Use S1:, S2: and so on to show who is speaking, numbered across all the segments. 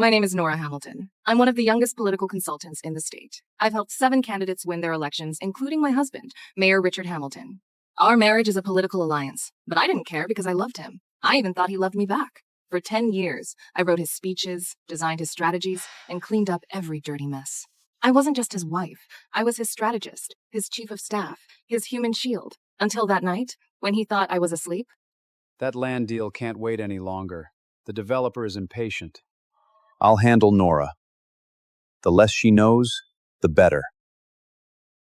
S1: My name is Nora Hamilton. I'm one of the youngest political consultants in the state. I've helped 7 candidates win their elections, including my husband, Mayor Richard Hamilton. Our marriage is a political alliance, but I didn't care because I loved him. I even thought he loved me back. For 10 years, I wrote his speeches, designed his strategies, and cleaned up every dirty mess. I wasn't just his wife. I was his strategist, his chief of staff, his human shield, until that night, when he thought I was asleep.
S2: That land deal can't wait any longer. The developer is impatient. I'll handle Nora. The less she knows, the better.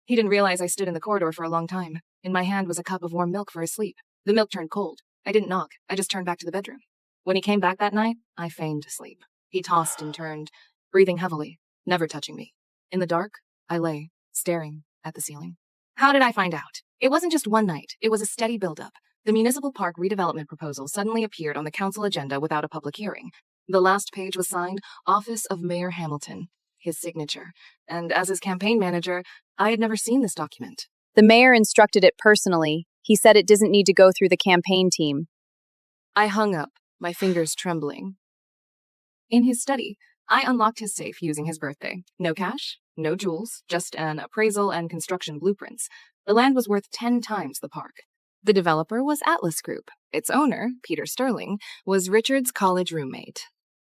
S1: He didn't realize I stood in the corridor for a long time. In my hand was a cup of warm milk for his sleep. The milk turned cold. I didn't knock. I just turned back to the bedroom. When he came back that night, I feigned sleep. He tossed and turned, breathing heavily, never touching me. In the dark, I lay, staring at the ceiling. How did I find out? It wasn't just one night. It was a steady buildup. The municipal park redevelopment proposal suddenly appeared on the council agenda without a public hearing. The last page was signed, Office of Mayor Hamilton, his signature. And as his campaign manager, I had never seen this document.
S3: The mayor instructed it personally. He said it doesn't need to go through the campaign team.
S1: I hung up, my fingers trembling. In his study, I unlocked his safe using his birthday. No cash, no jewels, just an appraisal and construction blueprints. The land was worth 10 times the park. The developer was Atlas Group. Its owner, Peter Sterling, was Richard's college roommate.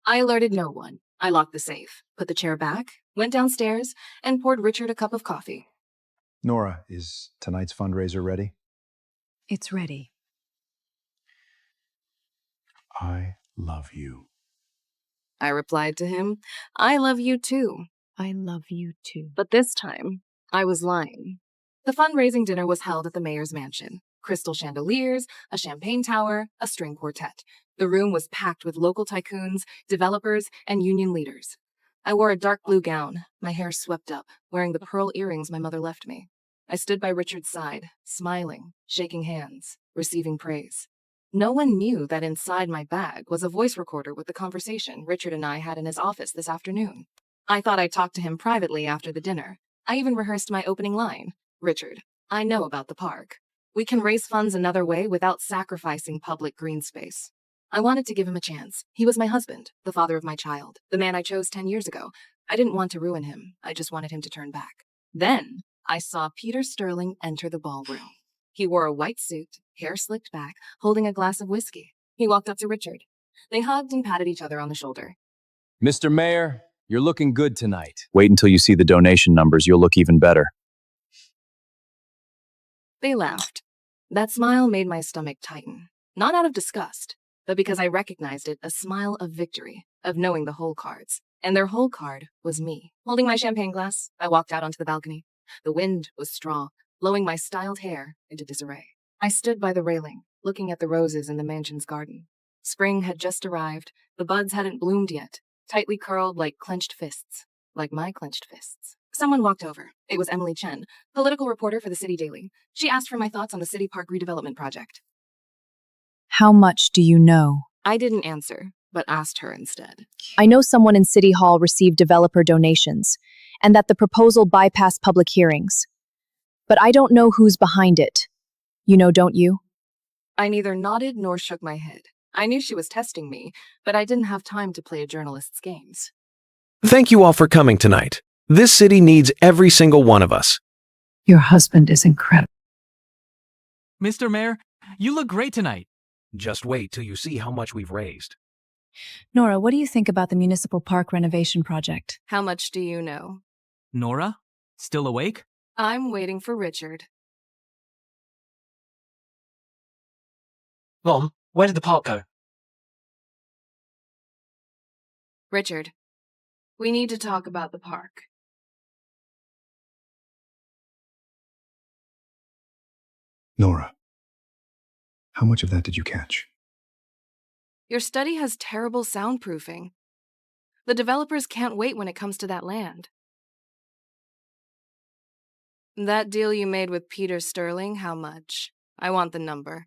S1: I alerted no one. I locked the safe, put the chair back, went downstairs, and poured Richard a cup of coffee.
S4: Nora, is tonight's fundraiser ready?
S5: It's ready.
S4: I love you.
S1: I replied to him, I love you too.
S5: I love you too.
S1: But this time, I was lying. The fundraising dinner was held at the mayor's mansion. Crystal chandeliers, a champagne tower, a string quartet. The room was packed with local tycoons, developers, and union leaders. I wore a dark blue gown, my hair swept up, wearing the pearl earrings my mother left me. I stood by Richard's side, smiling, shaking hands, receiving praise. No one knew that inside my bag was a voice recorder with the conversation Richard and I had in his office this afternoon. I thought I'd talk to him privately after the dinner. I even rehearsed my opening line. Richard, I know about the park. We can raise funds another way without sacrificing public green space. I wanted to give him a chance. He was my husband, the father of my child, the man I chose 10 years ago. I didn't want to ruin him. I just wanted him to turn back. Then, I saw Peter Sterling enter the ballroom. He wore a white suit, hair slicked back, holding a glass of whiskey. He walked up to Richard. They hugged and patted each other on the shoulder.
S2: Mr. Mayor, you're looking good tonight. Wait until you see the donation numbers. You'll look even better.
S1: They laughed. That smile made my stomach tighten. Not out of disgust, but because I recognized it, a smile of victory, of knowing the whole cards. And their whole card was me. Holding my champagne glass, I walked out onto the balcony. The wind was strong, blowing my styled hair into disarray. I stood by the railing, looking at the roses in the mansion's garden. Spring had just arrived. The buds hadn't bloomed yet, tightly curled like clenched fists, like my clenched fists. Someone walked over. It was Emily Chen, political reporter for the City Daily. She asked for my thoughts on the city park redevelopment project.
S5: How much do you know?
S1: I didn't answer, but asked her instead.
S3: I know someone in City Hall received developer donations, and that the proposal bypassed public hearings. But I don't know who's behind it. You know, don't you?
S1: I neither nodded nor shook my head. I knew she was testing me, but I didn't have time to play a journalist's games.
S6: Thank you all for coming tonight. This city needs every single one of us.
S5: Your husband is incredible.
S7: Mr. Mayor, you look great tonight.
S6: Just wait till you see how much we've raised.
S5: Nora, what do you think about the municipal park renovation project?
S1: How much do you know?
S7: Nora? Still awake?
S1: I'm waiting for Richard.
S8: Mom, where did the park go?
S1: Richard, we need to talk about the park.
S4: Nora, how much of that did you catch?
S1: Your study has terrible soundproofing. The developers can't wait when it comes to that land. That deal you made with Peter Sterling, how much? I want the number.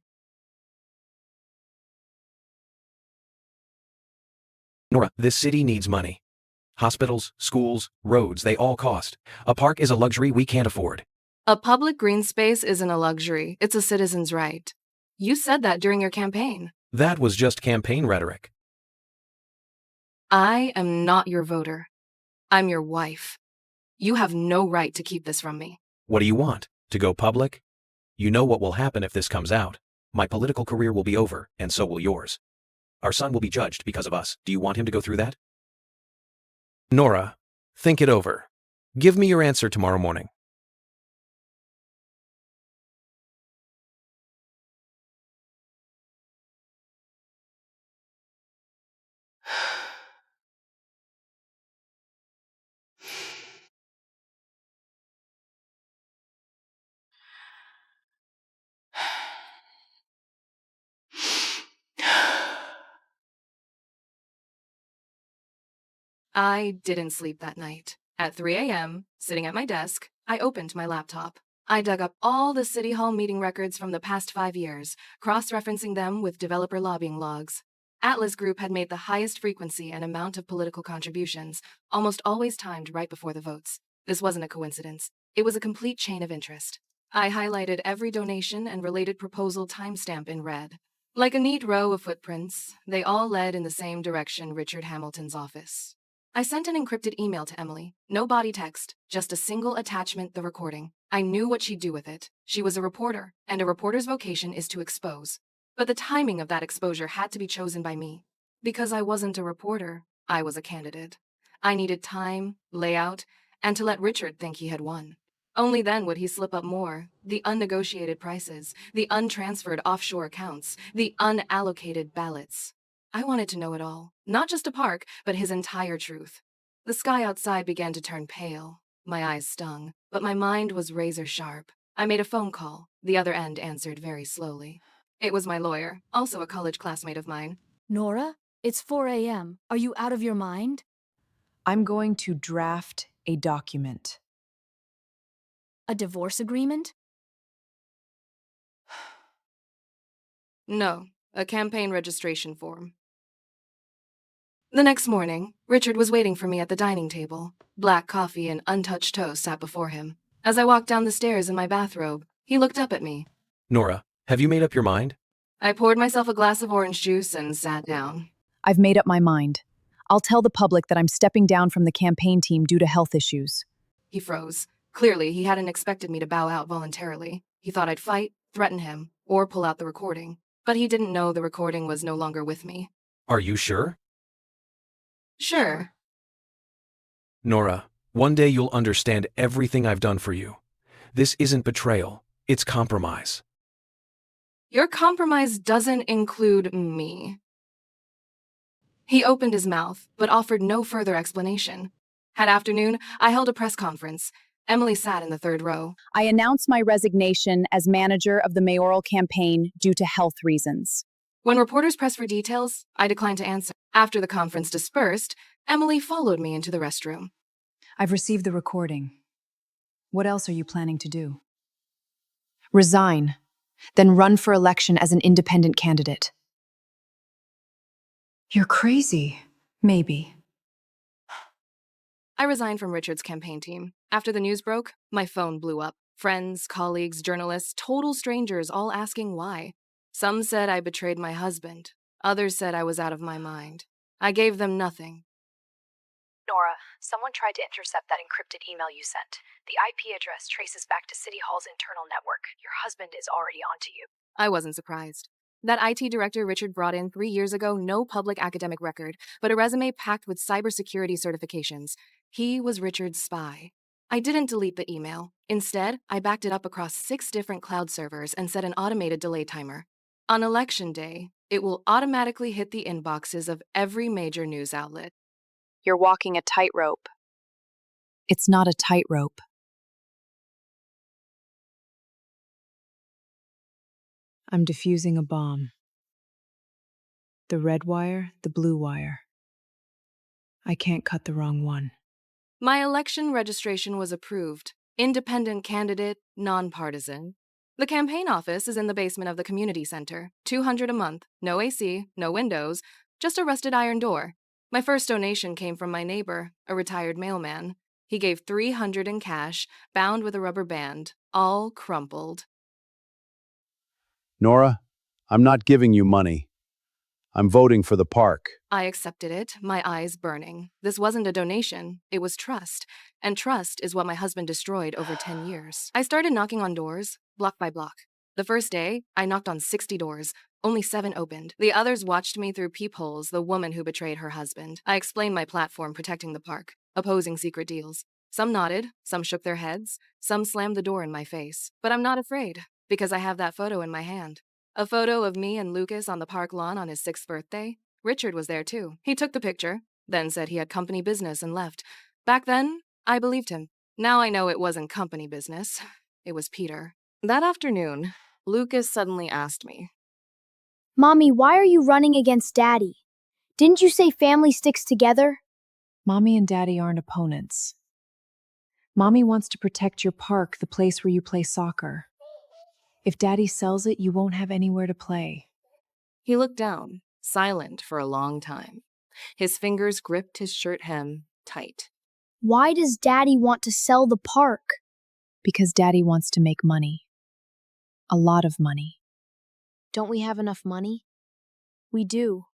S6: Nora, this city needs money. Hospitals, schools, roads, they all cost. A park is a luxury we can't afford.
S1: A public green space isn't a luxury, it's a citizen's right. You said that during your campaign.
S6: That was just campaign rhetoric.
S1: I am not your voter. I'm your wife. You have no right to keep this from me.
S6: What do you want? To go public? You know what will happen if this comes out. My political career will be over, and so will yours. Our son will be judged because of us. Do you want him to go through that? Nora, think it over. Give me your answer tomorrow morning.
S1: I didn't sleep that night. At 3 a.m., sitting at my desk, I opened my laptop. I dug up all the City Hall meeting records from the past 5 years, cross-referencing them with developer lobbying logs. Atlas Group had made the highest frequency and amount of political contributions, almost always timed right before the votes. This wasn't a coincidence. It was a complete chain of interest. I highlighted every donation and related proposal timestamp in red. Like a neat row of footprints, they all led in the same direction: Richard Hamilton's office. I sent an encrypted email to Emily. No body text, just a single attachment, the recording. I knew what she'd do with it. She was a reporter, and a reporter's vocation is to expose. But the timing of that exposure had to be chosen by me. Because I wasn't a reporter, I was a candidate. I needed time, layout, and to let Richard think he had won. Only then would he slip up more: the unnegotiated prices, the untransferred offshore accounts, the unallocated ballots. I wanted to know it all, not just a park, but his entire truth. The sky outside began to turn pale. My eyes stung, but my mind was razor sharp. I made a phone call. The other end answered very slowly. It was my lawyer, also a college classmate of mine.
S5: Nora, it's 4 a.m. Are you out of your mind?
S3: I'm going to draft a document.
S5: A divorce agreement?
S1: No, a campaign registration form. The next morning, Richard was waiting for me at the dining table. Black coffee and untouched toast sat before him. As I walked down the stairs in my bathrobe, he looked up at me.
S6: Nora, have you made up your mind?
S1: I poured myself a glass of orange juice and sat down.
S3: I've made up my mind. I'll tell the public that I'm stepping down from the campaign team due to health issues.
S1: He froze. Clearly, he hadn't expected me to bow out voluntarily. He thought I'd fight, threaten him, or pull out the recording. But he didn't know the recording was no longer with me.
S6: Are you sure?
S1: Sure.
S6: Nora, one day you'll understand everything I've done for you. This isn't betrayal, it's compromise.
S1: Your compromise doesn't include me. He opened his mouth, but offered no further explanation. That afternoon, I held a press conference. Emily sat in the third row.
S3: I announce my resignation as manager of the mayoral campaign due to health reasons.
S1: When reporters pressed for details, I declined to answer. After the conference dispersed, Emily followed me into the restroom.
S5: I've received the recording. What else are you planning to do?
S3: Resign, then run for election as an independent candidate.
S5: You're crazy. Maybe.
S1: I resigned from Richard's campaign team. After the news broke, my phone blew up. Friends, colleagues, journalists, total strangers all asking why. Some said I betrayed my husband. Others said I was out of my mind. I gave them nothing.
S8: Nora, someone tried to intercept that encrypted email you sent. The IP address traces back to City Hall's internal network. Your husband is already onto you.
S1: I wasn't surprised. That IT director Richard brought in 3 years ago, no public academic record, but a resume packed with cybersecurity certifications. He was Richard's spy. I didn't delete the email. Instead, I backed it up across 6 different cloud servers and set an automated delay timer. On election day, it will automatically hit the inboxes of every major news outlet.
S3: You're walking a tightrope. It's not a tightrope. I'm defusing a bomb. The red wire, the blue wire. I can't cut the wrong one.
S1: My election registration was approved. Independent candidate, nonpartisan. The campaign office is in the basement of the community center. $200 a month, no AC, no windows, just a rusted iron door. My first donation came from my neighbor, a retired mailman. He gave $300 in cash, bound with a rubber band, all crumpled.
S2: Nora, I'm not giving you money. I'm voting for the park.
S1: I accepted it, my eyes burning. This wasn't a donation, it was trust. And trust is what my husband destroyed over 10 years. I started knocking on doors, block by block. The first day, I knocked on 60 doors. Only 7 opened. The others watched me through peepholes, the woman who betrayed her husband. I explained my platform protecting the park, opposing secret deals. Some nodded, some shook their heads, some slammed the door in my face. But I'm not afraid, because I have that photo in my hand. A photo of me and Lucas on the park lawn on his 6th birthday. Richard was there too. He took the picture, then said he had company business and left. Back then, I believed him. Now I know it wasn't company business. It was Peter. That afternoon, Lucas suddenly asked me,
S9: Mommy, why are you running against Daddy? Didn't you say family sticks together?
S5: Mommy and Daddy aren't opponents. Mommy wants to protect your park, the place where you play soccer. If Daddy sells it, you won't have anywhere to play.
S1: He looked down, silent for a long time. His fingers gripped his shirt hem tight.
S9: Why does Daddy want to sell the park?
S3: Because Daddy wants to make money. A lot of money.
S9: Don't we have enough money? We do,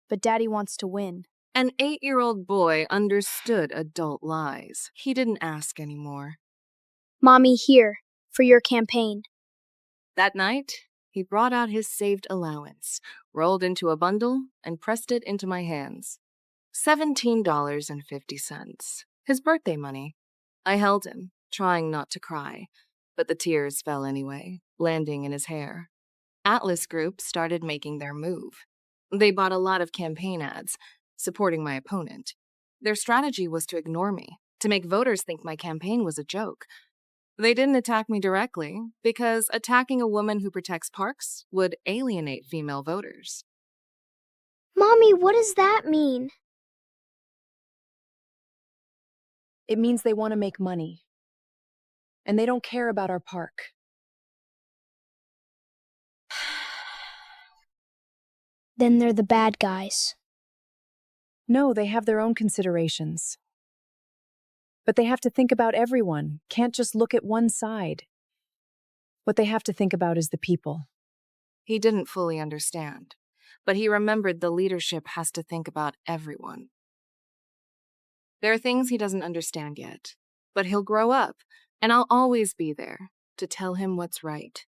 S9: but Daddy wants to win.
S1: An 8-year-old boy understood adult lies. He didn't ask anymore.
S9: Mommy, here, for your campaign.
S1: That night, he brought out his saved allowance, rolled into a bundle, and pressed it into my hands. $17.50. His birthday money. I held him, trying not to cry, but the tears fell anyway, landing in his hair. Atlas Group started making their move. They bought a lot of campaign ads, supporting my opponent. Their strategy was to ignore me, to make voters think my campaign was a joke. They didn't attack me directly, because attacking a woman who protects parks would alienate female voters.
S9: Mommy, what does that mean?
S5: It means they want to make money. And they don't care about our park.
S9: Then they're the bad guys.
S5: No, they have their own considerations. But they have to think about everyone, can't just look at one side. What they have to think about is the people.
S1: He didn't fully understand, but he remembered the leadership has to think about everyone. There are things he doesn't understand yet, but he'll grow up, and I'll always be there to tell him what's right.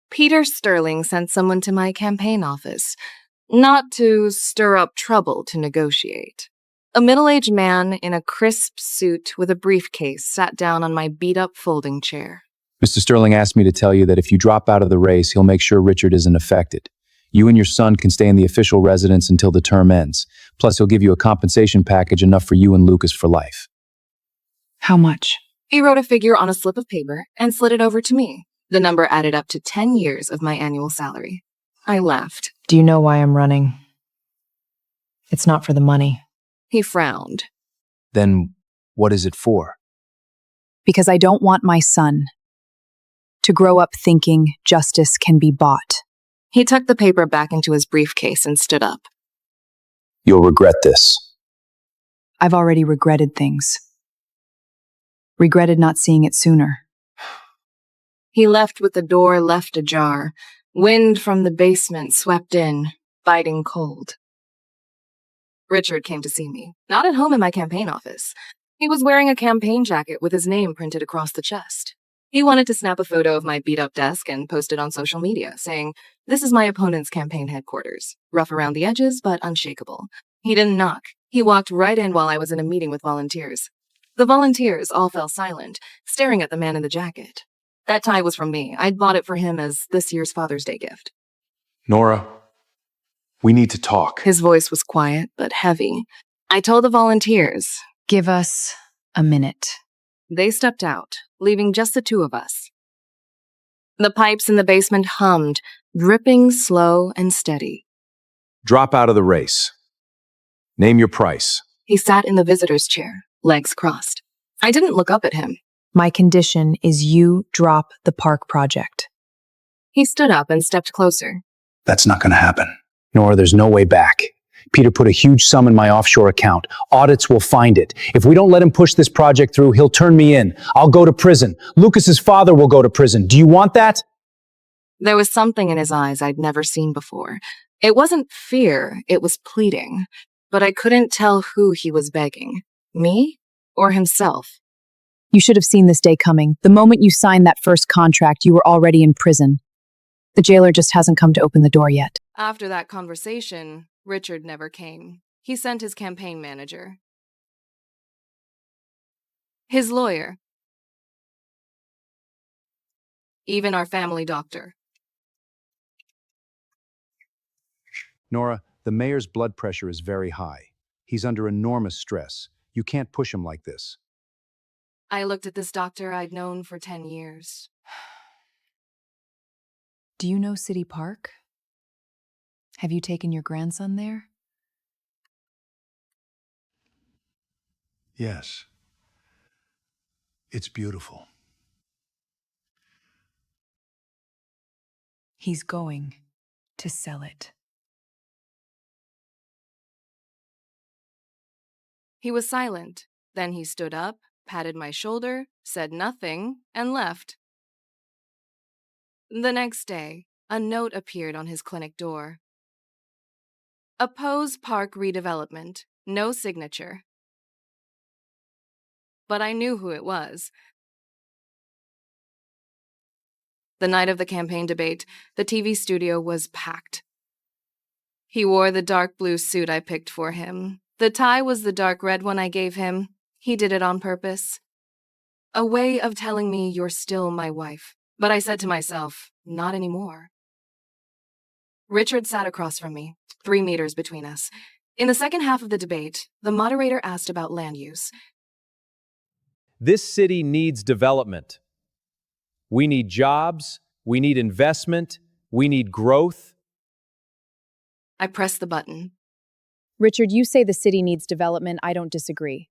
S1: Peter Sterling sent someone to my campaign office, not to stir up trouble to negotiate. A middle-aged man in a crisp suit with a briefcase sat down on my beat-up folding chair.
S2: Mr. Sterling asked me to tell you that if you drop out of the race, he'll make sure Richard isn't affected. You and your son can stay in the official residence until the term ends. Plus, he'll give you a compensation package enough for you and Lucas for life.
S5: How much?
S1: He wrote a figure on a slip of paper and slid it over to me. The number added up to 10 years of my annual salary. I laughed.
S3: Do you know why I'm running? It's not for the money.
S1: He frowned.
S2: Then, what is it for?
S3: Because I don't want my son to grow up thinking justice can be bought.
S1: He tucked the paper back into his briefcase and stood up.
S2: You'll regret this.
S3: I've already regretted things. Regretted not seeing it sooner.
S1: He left with the door left ajar. Wind from the basement swept in, biting cold. Richard came to see me, not at home in my campaign office. He was wearing a campaign jacket with his name printed across the chest. He wanted to snap a photo of my beat-up desk and post it on social media, saying, "This is my opponent's campaign headquarters. Rough around the edges, but unshakable." He didn't knock. He walked right in while I was in a meeting with volunteers. The volunteers all fell silent, staring at the man in the jacket. That tie was from me. I'd bought it for him as this year's Father's Day gift.
S4: Nora, we need to talk.
S1: His voice was quiet, but heavy. I told the volunteers.
S5: Give us a minute.
S1: They stepped out, leaving just the two of us. The pipes in the basement hummed, dripping slow and steady.
S2: Drop out of the race. Name your price.
S1: He sat in the visitor's chair, legs crossed. I didn't look up at him.
S3: My condition is you drop the park project.
S1: He stood up and stepped closer.
S4: That's not going to happen.
S2: Nora, there's no way back. Peter put a huge sum in my offshore account. Audits will find it. If we don't let him push this project through, he'll turn me in. I'll go to prison. Lucas's father will go to prison. Do you want that?
S1: There was something in his eyes I'd never seen before. It wasn't fear, it was pleading, but I couldn't tell who he was begging, me or himself.
S3: You should have seen this day coming. The moment you signed that first contract, you were already in prison. The jailer just hasn't come to open the door yet.
S1: After that conversation, Richard never came. He sent his campaign manager, his lawyer, even our family doctor.
S2: Nora, the mayor's blood pressure is very high. He's under enormous stress. You can't push him like this.
S1: I looked at this doctor I'd known for 10 years.
S5: Do you know City Park? Have you taken your grandson there?
S4: Yes. It's beautiful.
S5: He's going to sell it.
S1: He was silent. Then he stood up, patted my shoulder, said nothing, and left. The next day, a note appeared on his clinic door. Oppose park redevelopment. No signature. But I knew who it was. The night of the campaign debate, the TV studio was packed. He wore the dark blue suit I picked for him. The tie was the dark red one I gave him. He did it on purpose. A way of telling me you're still my wife. But I said to myself, not anymore. Richard sat across from me, 3 meters between us. In the second half of the debate, the moderator asked about land use.
S10: This city needs development. We need jobs, we need investment, we need growth.
S1: I pressed the button.
S3: Richard, you say the city needs development. I don't disagree.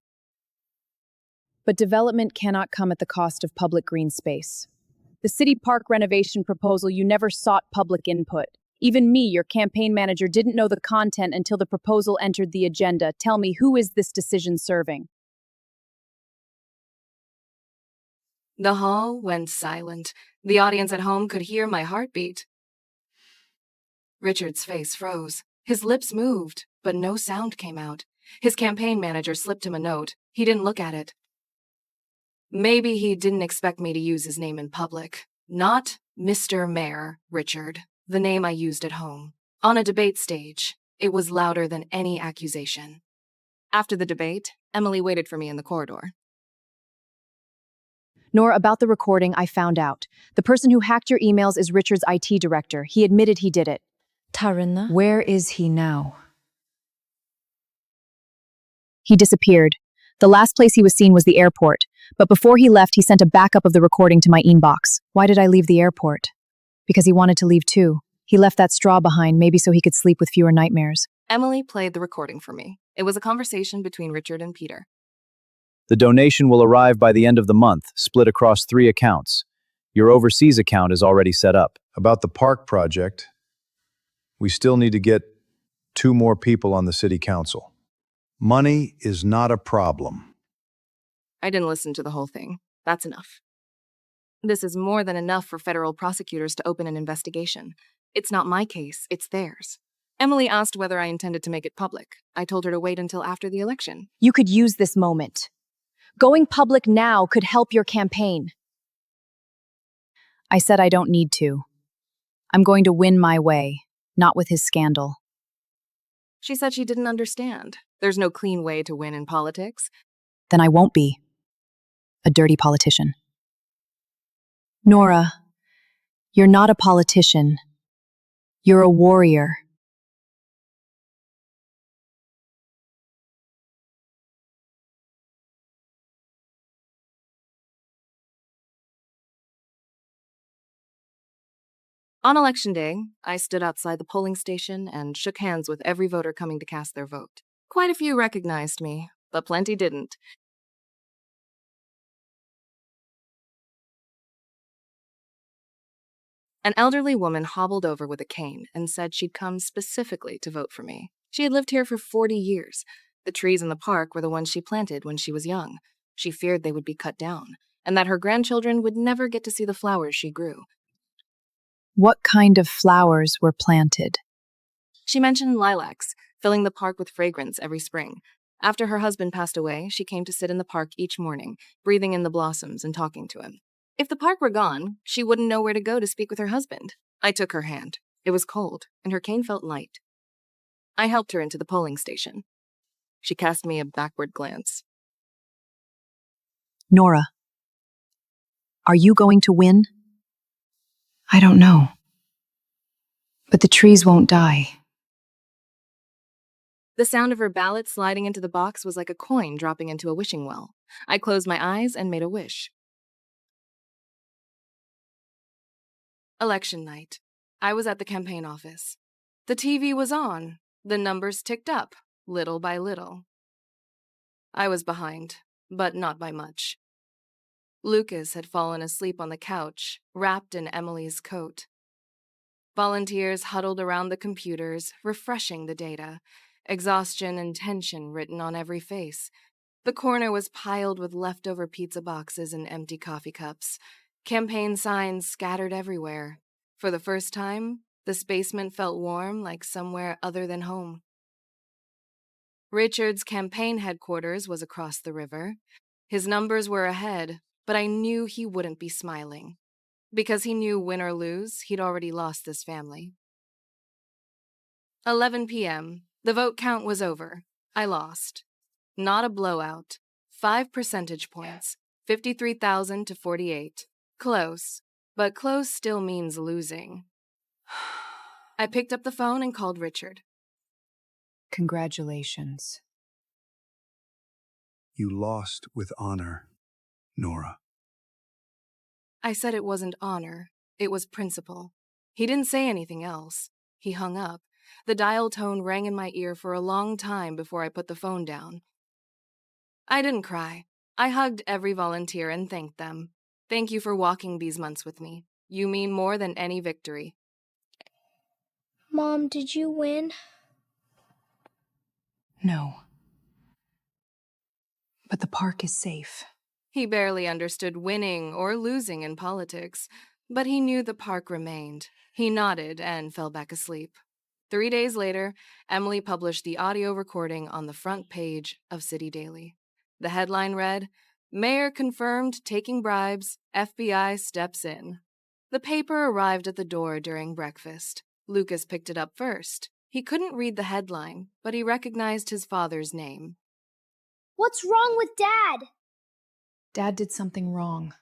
S3: But development cannot come at the cost of public green space. The city park renovation proposal, you never sought public input. Even me, your campaign manager, didn't know the content until the proposal entered the agenda. Tell me, who is this decision serving?
S1: The hall went silent. The audience at home could hear my heartbeat. Richard's face froze. His lips moved, but no sound came out. His campaign manager slipped him a note. He didn't look at it. Maybe he didn't expect me to use his name in public. Not Mr. Mayor, Richard, the name I used at home. On a debate stage, it was louder than any accusation. After the debate, Emily waited for me in the corridor.
S3: Nora, about the recording, I found out. The person who hacked your emails is Richard's IT director. He admitted he did it.
S5: Tarina? Where is he now?
S3: He disappeared. The last place he was seen was the airport. But before he left, he sent a backup of the recording to my inbox. Why did I leave the airport? Because he wanted to leave too. He left that straw behind, maybe so he could sleep with fewer nightmares.
S1: Emily played the recording for me. It was a conversation between Richard and Peter.
S2: The donation will arrive by the end of the month, split across 3 accounts. Your overseas account is already set up.
S4: About the park project, we still need to get 2 more people on the city council. Money is not a problem.
S1: I didn't listen to the whole thing. That's enough. This is more than enough for federal prosecutors to open an investigation. It's not my case, it's theirs. Emily asked whether I intended to make it public. I told her to wait until after the election.
S3: You could use this moment. Going public now could help your campaign. I said I don't need to. I'm going to win my way, not with his scandal.
S1: She said she didn't understand. There's no clean way to win in politics.
S3: Then I won't be a dirty politician. Nora, you're not a politician. You're a warrior.
S1: On Election Day, I stood outside the polling station and shook hands with every voter coming to cast their vote. Quite a few recognized me, but plenty didn't. An elderly woman hobbled over with a cane and said she'd come specifically to vote for me. She had lived here for 40 years. The trees in the park were the ones she planted when she was young. She feared they would be cut down, and that her grandchildren would never get to see the flowers she grew.
S3: What kind of flowers were planted?
S1: She mentioned lilacs, filling the park with fragrance every spring. After her husband passed away, she came to sit in the park each morning, breathing in the blossoms and talking to him. If the park were gone, she wouldn't know where to go to speak with her husband. I took her hand. It was cold, and her cane felt light. I helped her into the polling station. She cast me a backward glance.
S5: Nora, are you going to win? I don't know. But the trees won't die.
S1: The sound of her ballot sliding into the box was like a coin dropping into a wishing well. I closed my eyes and made a wish. Election night. I was at the campaign office. The TV was on. The numbers ticked up, little by little. I was behind, but not by much. Lucas had fallen asleep on the couch, wrapped in Emily's coat. Volunteers huddled around the computers, refreshing the data, exhaustion and tension written on every face. The corner was piled with leftover pizza boxes and empty coffee cups. Campaign signs scattered everywhere. For the first time, the basement felt warm like somewhere other than home. Richard's campaign headquarters was across the river. His numbers were ahead, but I knew he wouldn't be smiling. Because he knew win or lose, he'd already lost this family. 11 p.m. The vote count was over. I lost. Not a blowout. 5 percentage points. 53,000 to 48. Close. But close still means losing. I picked up the phone and called Richard.
S5: Congratulations.
S4: You lost with honor, Nora.
S1: I said it wasn't honor. It was principle. He didn't say anything else. He hung up. The dial tone rang in my ear for a long time before I put the phone down. I didn't cry. I hugged every volunteer and thanked them. Thank you for walking these months with me. You mean more than any victory.
S9: Mom, did you win?
S5: No. But the park is safe.
S1: He barely understood winning or losing in politics, but he knew the park remained. He nodded and fell back asleep. 3 days later, Emily published the audio recording on the front page of City Daily. The headline read, "Mayor confirmed taking bribes, FBI steps in." The paper arrived at the door during breakfast. Lucas picked it up first. He couldn't read the headline, but he recognized his father's name.
S9: What's wrong with Dad?
S5: Dad did something wrong.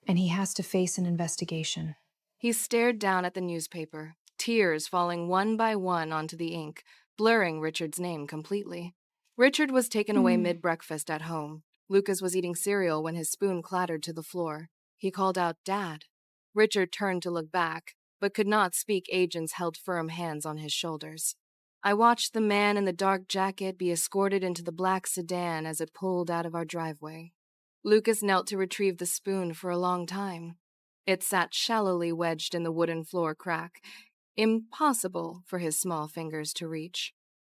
S5: And he has to face an investigation.
S1: He stared down at the newspaper, tears falling one by one onto the ink, blurring Richard's name completely. Richard was taken away mid-breakfast at home. Lucas was eating cereal when his spoon clattered to the floor. He called out, "Dad." Richard turned to look back, but could not speak. Agents held firm hands on his shoulders. I watched the man in the dark jacket be escorted into the black sedan as it pulled out of our driveway. Lucas knelt to retrieve the spoon for a long time. It sat shallowly wedged in the wooden floor crack, impossible for his small fingers to reach.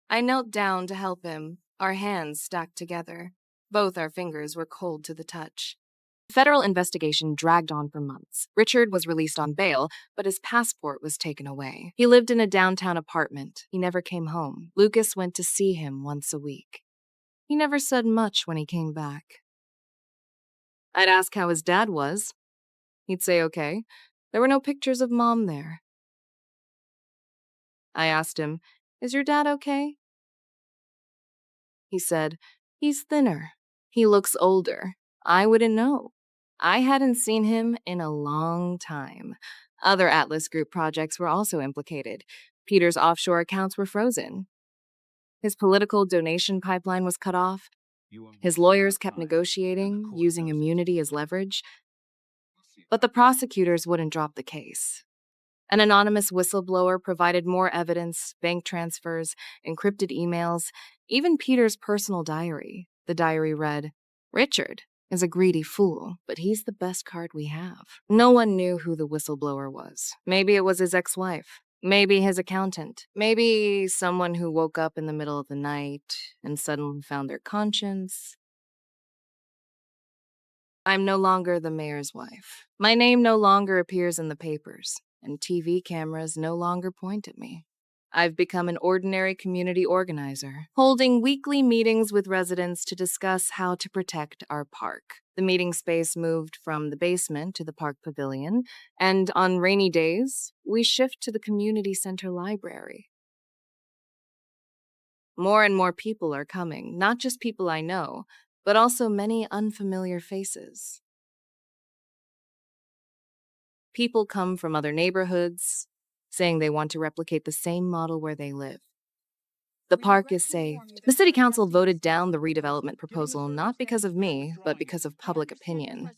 S1: I knelt down to help him, our hands stacked together. Both our fingers were cold to the touch. The federal investigation dragged on for months. Richard was released on bail, but his passport was taken away. He lived in a downtown apartment. He never came home. Lucas went to see him once a week. He never said much when he came back. I'd ask how his dad was. He'd say okay. There were no pictures of Mom there. I asked him, "Is your dad okay?" He said, "He's thinner. He looks older. I wouldn't know. I hadn't seen him in a long time." Other Atlas Group projects were also implicated. Peter's offshore accounts were frozen. His political donation pipeline was cut off. His lawyers kept negotiating, using immunity as leverage. But the prosecutors wouldn't drop the case. An anonymous whistleblower provided more evidence, bank transfers, encrypted emails, even Peter's personal diary. The diary read, "Richard is a greedy fool, but he's the best card we have." No one knew who the whistleblower was. Maybe it was his ex-wife. Maybe his accountant. Maybe someone who woke up in the middle of the night and suddenly found their conscience. I'm no longer the mayor's wife. My name no longer appears in the papers. and TV cameras no longer point at me. I've become an ordinary community organizer, holding weekly meetings with residents to discuss how to protect our park. The meeting space moved from the basement to the park pavilion, and on rainy days, we shift to the community center library. More and more people are coming, not just people I know, but also many unfamiliar faces. People come from other neighborhoods, saying they want to replicate the same model where they live. The park is saved. The city council voted down the redevelopment proposal not because of me, but because of public opinion.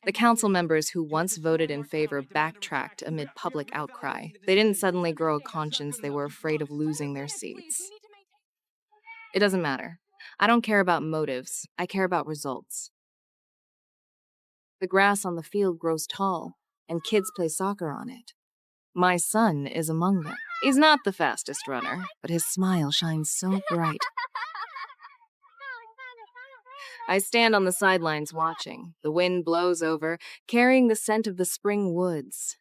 S1: The council members who once voted in favor backtracked amid public outcry. They didn't suddenly grow a conscience, they were afraid of losing their seats. It doesn't matter. I don't care about motives. I care about results. The grass on the field grows tall, and kids play soccer on it. My son is among them. He's not the fastest runner, but his smile shines so bright. I stand on the sidelines watching. The wind blows over, carrying the scent of the spring woods.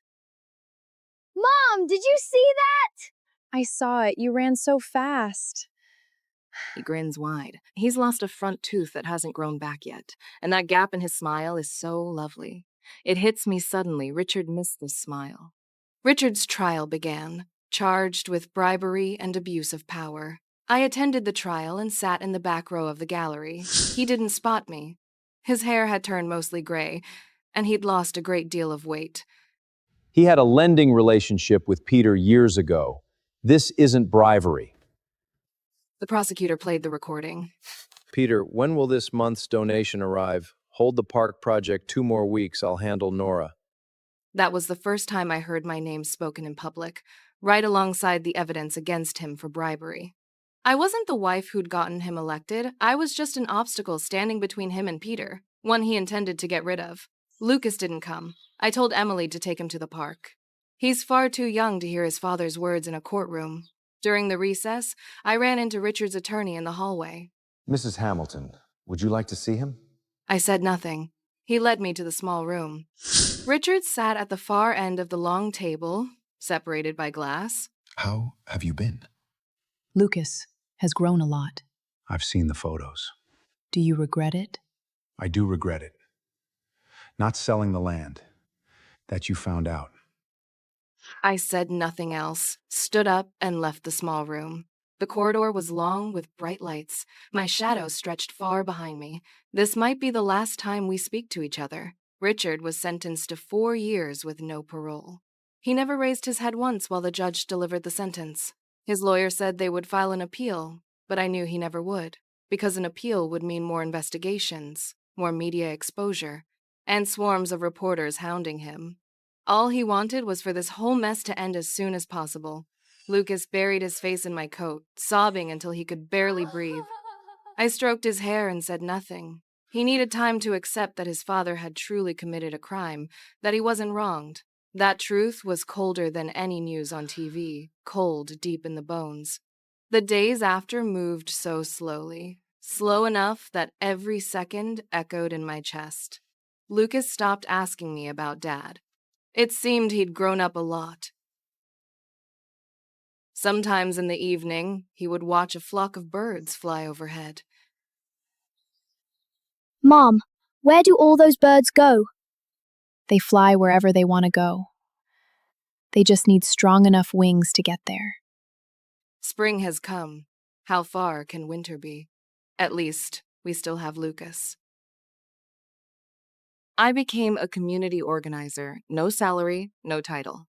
S9: Mom, did you see that?
S5: I saw it. You ran so fast.
S1: He grins wide. He's lost a front tooth that hasn't grown back yet, and that gap in his smile is so lovely. It hits me suddenly. Richard missed this smile. Richard's trial began, charged with bribery and abuse of power. I attended the trial and sat in the back row of the gallery. He didn't spot me. His hair had turned mostly gray, and he'd lost a great deal of weight.
S10: He had a lending relationship with Peter years ago. This isn't bribery.
S1: The prosecutor played the recording.
S4: Peter, when will this month's donation arrive? Hold the park project 2 more weeks. I'll handle Nora.
S1: That was the first time I heard my name spoken in public, right alongside the evidence against him for bribery. I wasn't the wife who'd gotten him elected. I was just an obstacle standing between him and Peter, one he intended to get rid of. Lucas didn't come. I told Emily to take him to the park. He's far too young to hear his father's words in a courtroom. During the recess, I ran into Richard's attorney in the hallway.
S11: Mrs. Hamilton, would you like to see him?
S1: I said nothing. He led me to the small room. Richard sat at the far end of the long table, separated by glass.
S11: How have you been?
S5: Lucas has grown a lot.
S4: I've seen the photos.
S5: Do you regret it?
S4: I do regret it. Not selling the land. That you found out.
S1: I said nothing else, stood up, and left the small room. The corridor was long with bright lights. My shadow stretched far behind me. This might be the last time we speak to each other. Richard was sentenced to 4 years with no parole. He never raised his head once while the judge delivered the sentence. His lawyer said they would file an appeal, but I knew he never would, because an appeal would mean more investigations, more media exposure, and swarms of reporters hounding him. All he wanted was for this whole mess to end as soon as possible. Lucas buried his face in my coat, sobbing until he could barely breathe. I stroked his hair and said nothing. He needed time to accept that his father had truly committed a crime, that he wasn't wronged. That truth was colder than any news on TV, cold deep in the bones. The days after moved so slowly, slow enough that every second echoed in my chest. Lucas stopped asking me about Dad. It seemed he'd grown up a lot. Sometimes in the evening, he would watch a flock of birds fly overhead.
S9: Mom, where do all those birds go?
S5: They fly wherever they want to go. They just need strong enough wings to get there.
S1: Spring has come. How far can winter be? At least, we still have Lucas. I became a community organizer, no salary, no title.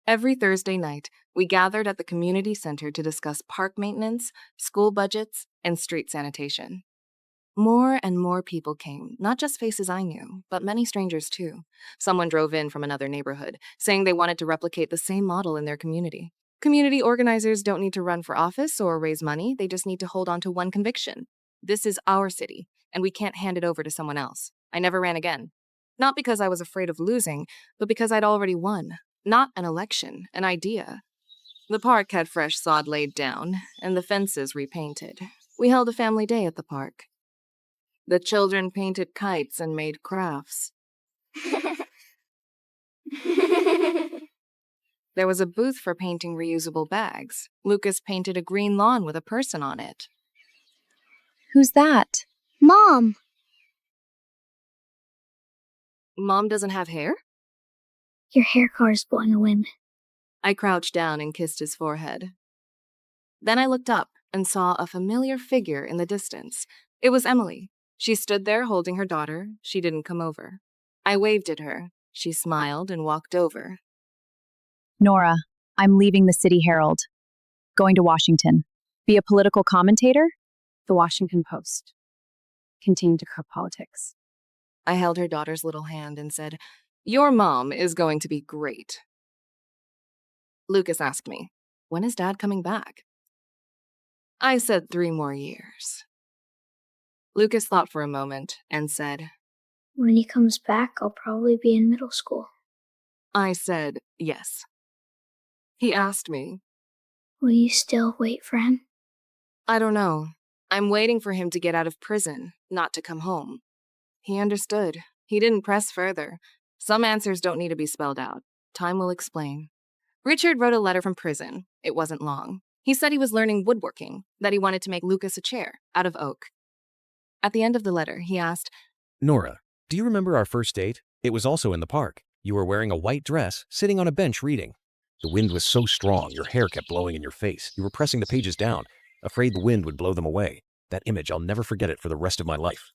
S1: Every Thursday night, we gathered at the community center to discuss park maintenance, school budgets, and street sanitation. More and more people came, not just faces I knew, but many strangers too. Someone drove in from another neighborhood, saying they wanted to replicate the same model in their community. Community organizers don't need to run for office or raise money, they just need to hold on to one conviction. This is our city, and we can't hand it over to someone else. I never ran again. Not because I was afraid of losing, but because I'd already won. Not an election, an idea. The park had fresh sod laid down, and the fences repainted. We held a family day at the park. The children painted kites and made crafts. There was a booth for painting reusable bags. Lucas painted a green lawn with a person on it.
S3: Who's that?
S9: Mom!
S1: Mom doesn't have hair?
S9: Your hair car is blowing a wind.
S1: I crouched down and kissed his forehead. Then I looked up and saw a familiar figure in the distance. It was Emily. She stood there holding her daughter. She didn't come over. I waved at her. She smiled and walked over.
S3: Nora, I'm leaving the City Herald. Going to Washington. Be a political commentator?
S5: The Washington Post. Continue to cover politics.
S1: I held her daughter's little hand and said, "Your mom is going to be great." Lucas asked me, "When is Dad coming back?" I said 3 more years. Lucas thought for a moment and said,
S9: When he comes back, I'll probably be in middle school.
S1: I said yes. He asked me,
S9: Will you still wait for him?
S1: I don't know. I'm waiting for him to get out of prison, not to come home. He understood. He didn't press further. Some answers don't need to be spelled out. Time will explain. Richard wrote a letter from prison. It wasn't long. He said he was learning woodworking, that he wanted to make Lucas a chair out of oak. At the end of the letter, he asked,
S6: Nora, do you remember our first date? It was also in the park. You were wearing a white dress, sitting on a bench reading. The wind was so strong, your hair kept blowing in your face. You were pressing the pages down, afraid the wind would blow them away. That image, I'll never forget it for the rest of my life.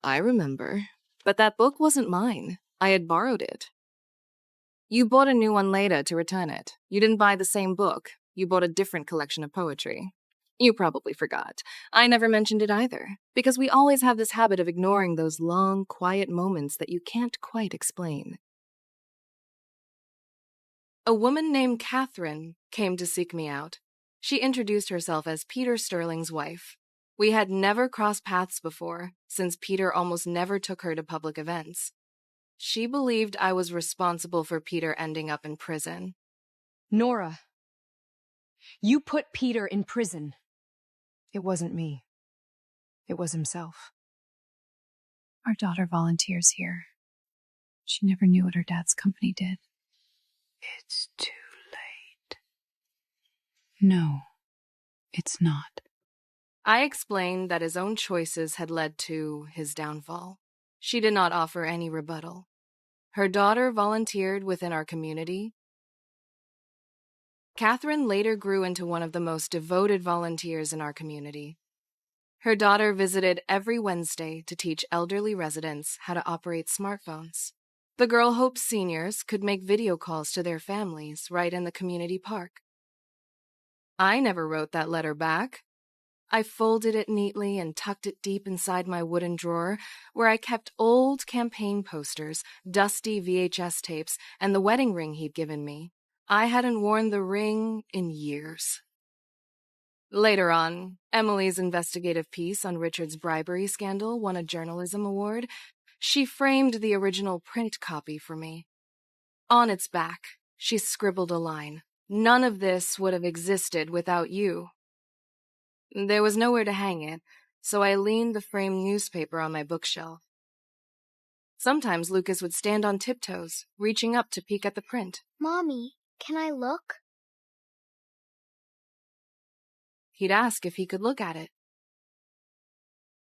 S1: I remember. But that book wasn't mine. I had borrowed it. You bought a new one later to return it. You didn't buy the same book. You bought a different collection of poetry. You probably forgot. I never mentioned it either, because we always have this habit of ignoring those long, quiet moments that you can't quite explain. A woman named Catherine came to seek me out. She introduced herself as Peter Sterling's wife. We had never crossed paths before, since Peter almost never took her to public events. She believed I was responsible for Peter ending up in prison.
S5: Nora, you put Peter in prison. It wasn't me. It was himself.
S3: Our daughter volunteers here. She never knew what her dad's company did.
S5: It's too late. No, it's not.
S1: I explained that his own choices had led to his downfall. She did not offer any rebuttal. Her daughter volunteered within our community. Catherine later grew into one of the most devoted volunteers in our community. Her daughter visited every Wednesday to teach elderly residents how to operate smartphones. The girl hoped seniors could make video calls to their families right in the community park. I never wrote that letter back. I folded it neatly and tucked it deep inside my wooden drawer, where I kept old campaign posters, dusty VHS tapes, and the wedding ring he'd given me. I hadn't worn the ring in years. Later on, Emily's investigative piece on Richard's bribery scandal won a journalism award. She framed the original print copy for me. On its back, she scribbled a line. None of this would have existed without you. There was nowhere to hang it, so I leaned the framed newspaper on my bookshelf. Sometimes Lucas would stand on tiptoes, reaching up to peek at the print.
S9: Mommy, can I look?
S1: He'd ask if he could look at it.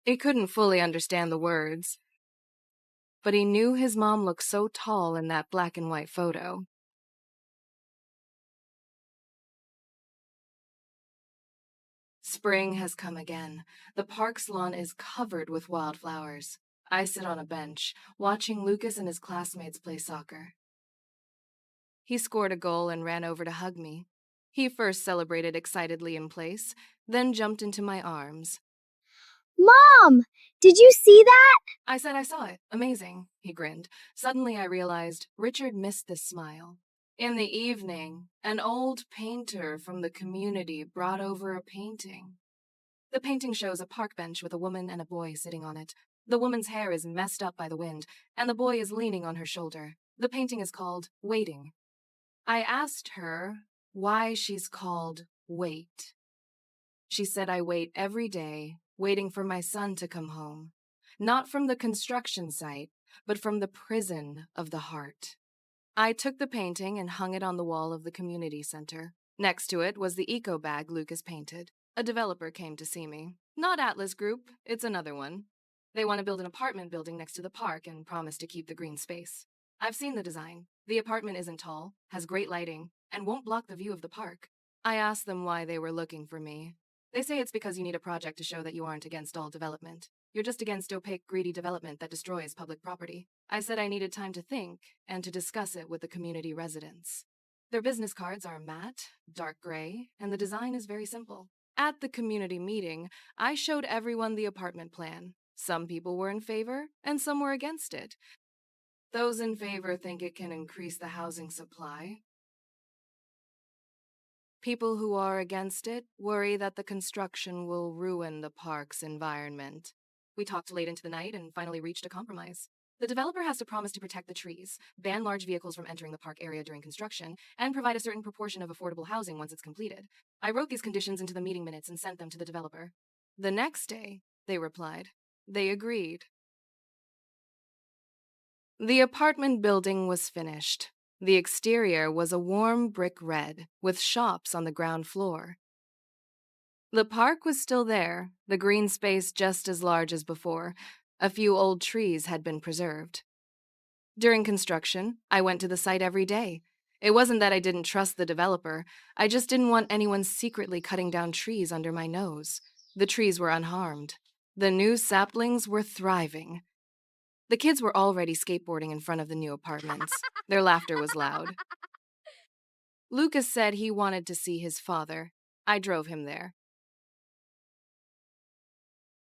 S1: He couldn't fully understand the words, but he knew his mom looked so tall in that black and white photo. Spring has come again. The park's lawn is covered with wildflowers. I sit on a bench, watching Lucas and his classmates play soccer. He scored a goal and ran over to hug me. He first celebrated excitedly in place, then jumped into my arms.
S9: Mom! Did you see that?
S1: I said I saw it. Amazing, he grinned. Suddenly I realized Richard missed this smile. In the evening, an old painter from the community brought over a painting. The painting shows a park bench with a woman and a boy sitting on it. The woman's hair is messed up by the wind, and the boy is leaning on her shoulder. The painting is called Waiting. I asked her why she's called Wait. She said I wait every day, waiting for my son to come home. Not from the construction site, but from the prison of the heart. I took the painting and hung it on the wall of the community center. Next to it was the eco bag Lucas painted. A developer came to see me. Not Atlas Group, it's another one. They want to build an apartment building next to the park and promise to keep the green space. I've seen the design. The apartment isn't tall, has great lighting, and won't block the view of the park. I asked them why they were looking for me. They say it's because you need a project to show that you aren't against all development. You're just against opaque, greedy development that destroys public property. I said I needed time to think and to discuss it with the community residents. Their business cards are matte, dark gray, and the design is very simple. At the community meeting, I showed everyone the apartment plan. Some people were in favor, and some were against it. Those in favor think it can increase the housing supply. People who are against it worry that the construction will ruin the park's environment. We talked late into the night and finally reached a compromise. The developer has to promise to protect the trees, ban large vehicles from entering the park area during construction, and provide a certain proportion of affordable housing once it's completed. I wrote these conditions into the meeting minutes and sent them to the developer. The next day, they replied. They agreed. The apartment building was finished. The exterior was a warm brick red, with shops on the ground floor. The park was still there, the green space just as large as before. A few old trees had been preserved. During construction, I went to the site every day. It wasn't that I didn't trust the developer, I just didn't want anyone secretly cutting down trees under my nose. The trees were unharmed. The new saplings were thriving. The kids were already skateboarding in front of the new apartments. Their laughter was loud. Lucas said he wanted to see his father. I drove him there.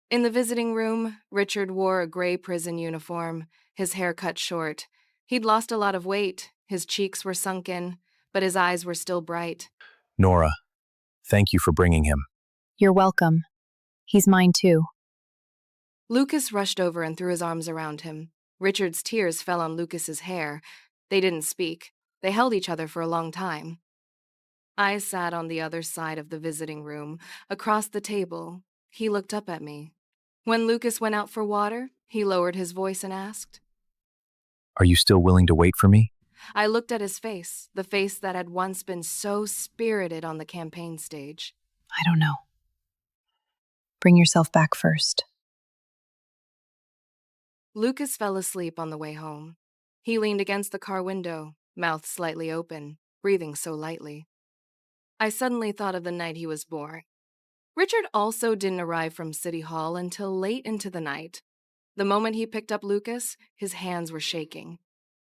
S1: In the visiting room, Richard wore a gray prison uniform, his hair cut short. He'd lost a lot of weight, his cheeks were sunken, but his eyes were still bright.
S2: Nora, thank you for bringing him.
S3: You're welcome. He's mine too.
S1: Lucas rushed over and threw his arms around him. Richard's tears fell on Lucas's hair. They didn't speak. They held each other for a long time. I sat on the other side of the visiting room, across the table. He looked up at me. When Lucas went out for water, he lowered his voice and asked,
S2: Are you still willing to wait for me?
S1: I looked at his face, the face that had once been so spirited on the campaign stage.
S3: I don't know. Bring yourself back first.
S1: Lucas fell asleep on the way home. He leaned against the car window, mouth slightly open, breathing so lightly. I suddenly thought of the night he was born. Richard also didn't arrive from City Hall until late into the night. The moment he picked up Lucas, his hands were shaking.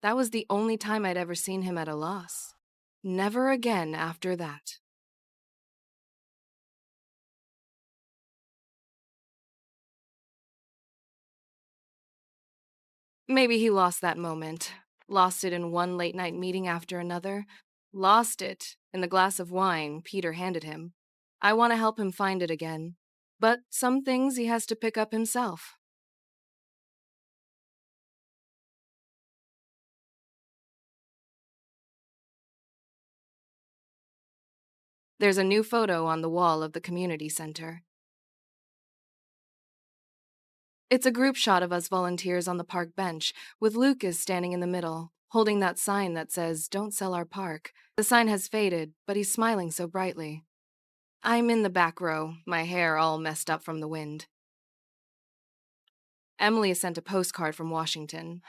S1: That was the only time I'd ever seen him at a loss. Never again after that. Maybe he lost that moment. Lost it in one late-night meeting after another. Lost it in the glass of wine Peter handed him. I want to help him find it again. But some things he has to pick up himself. There's a new photo on the wall of the community center. It's a group shot of us volunteers on the park bench, with Lucas standing in the middle, holding that sign that says, "Don't sell our park." The sign has faded, but he's smiling so brightly. I'm in the back row, my hair all messed up from the wind. Emily sent a postcard from Washington,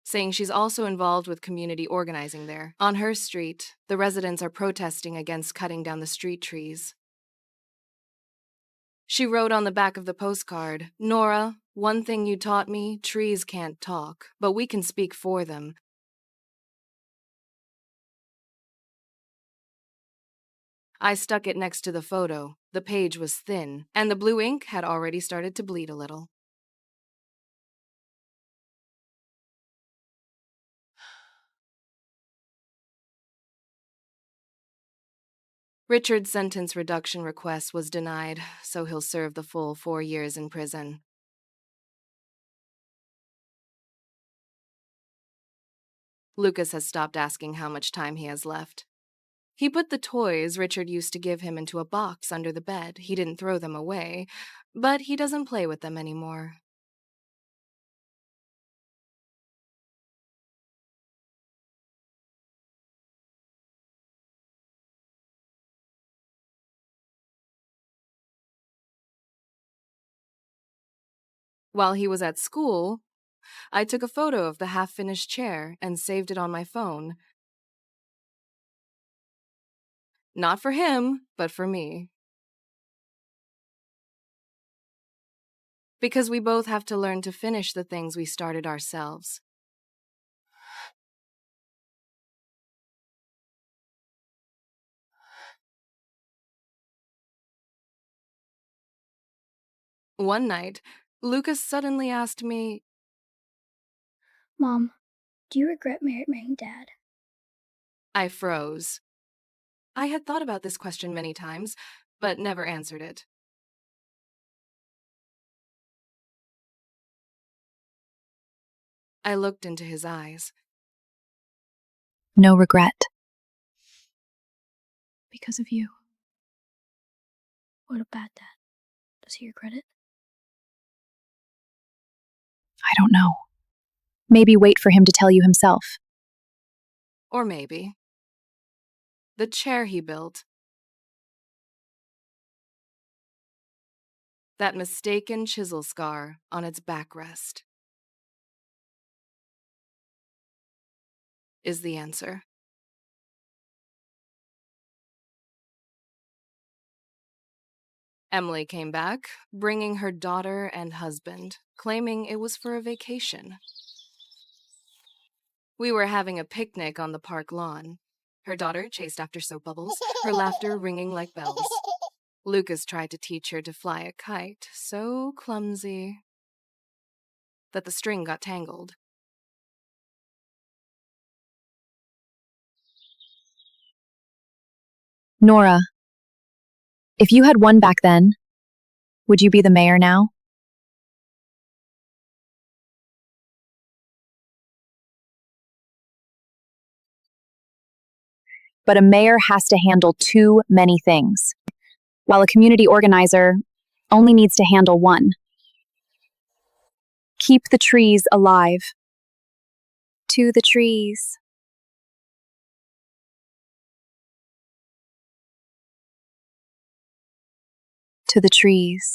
S1: saying she's also involved with community organizing there. On her street, the residents are protesting against cutting down the street trees. She wrote on the back of the postcard, "Nora, one thing you taught me, trees can't talk, but we can speak for them." I stuck it next to the photo. The page was thin, and the blue ink had already started to bleed a little. Richard's sentence reduction request was denied, so he'll serve the full 4 years in prison. Lucas has stopped asking how much time he has left. He put the toys Richard used to give him into a box under the bed. He didn't throw them away, but he doesn't play with them anymore. While he was at school, I took a photo of the half-finished chair and saved it on my phone. Not for him, but for me. Because we both have to learn to finish the things we started ourselves. One night, Lucas suddenly asked me,
S9: Mom, do you regret marrying Dad?
S1: I froze. I had thought about this question many times, but never answered it. I looked into his eyes.
S8: No regret.
S9: Because of you. What about Dad? Does he regret it?
S8: I don't know. Maybe wait for him to tell you himself.
S1: Or maybe. The chair he built. That mistaken chisel scar on its backrest. Is the answer. Emily came back, bringing her daughter and husband, claiming it was for a vacation. We were having a picnic on the park lawn. Her daughter chased after soap bubbles, her laughter ringing like bells. Lucas tried to teach her to fly a kite, so clumsy that the string got tangled.
S8: Nora, if you had won back then, would you be the mayor now? But a mayor has to handle too many things, while a community organizer only needs to handle one. Keep the trees alive. To the trees. To the trees.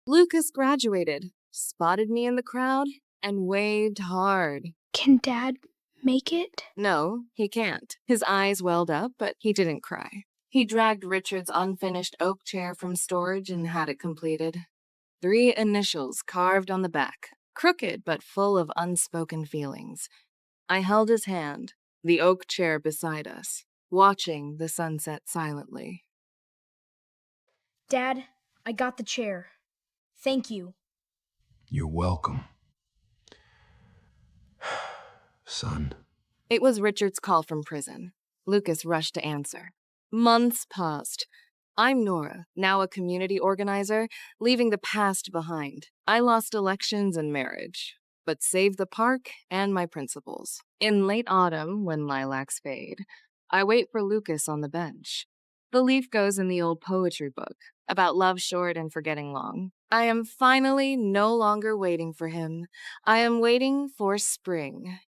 S1: Lucas graduated, spotted me in the crowd, and waved hard.
S9: Can Dad make it?
S1: No, he can't. His eyes welled up, but he didn't cry. He dragged Richard's unfinished oak chair from storage and had it completed. 3 initials carved on the back, crooked but full of unspoken feelings. I held his hand, the oak chair beside us, watching the sunset silently.
S9: Dad, I got the chair. Thank you.
S11: You're welcome. Son.
S1: It was Richard's call from prison. Lucas rushed to answer. Months passed. I'm Nora, now a community organizer, leaving the past behind. I lost elections and marriage, but saved the park and my principles. In late autumn, when lilacs fade, I wait for Lucas on the bench. The leaf goes in the old poetry book, about love short and forgetting long. I am finally no longer waiting for him. I am waiting for spring.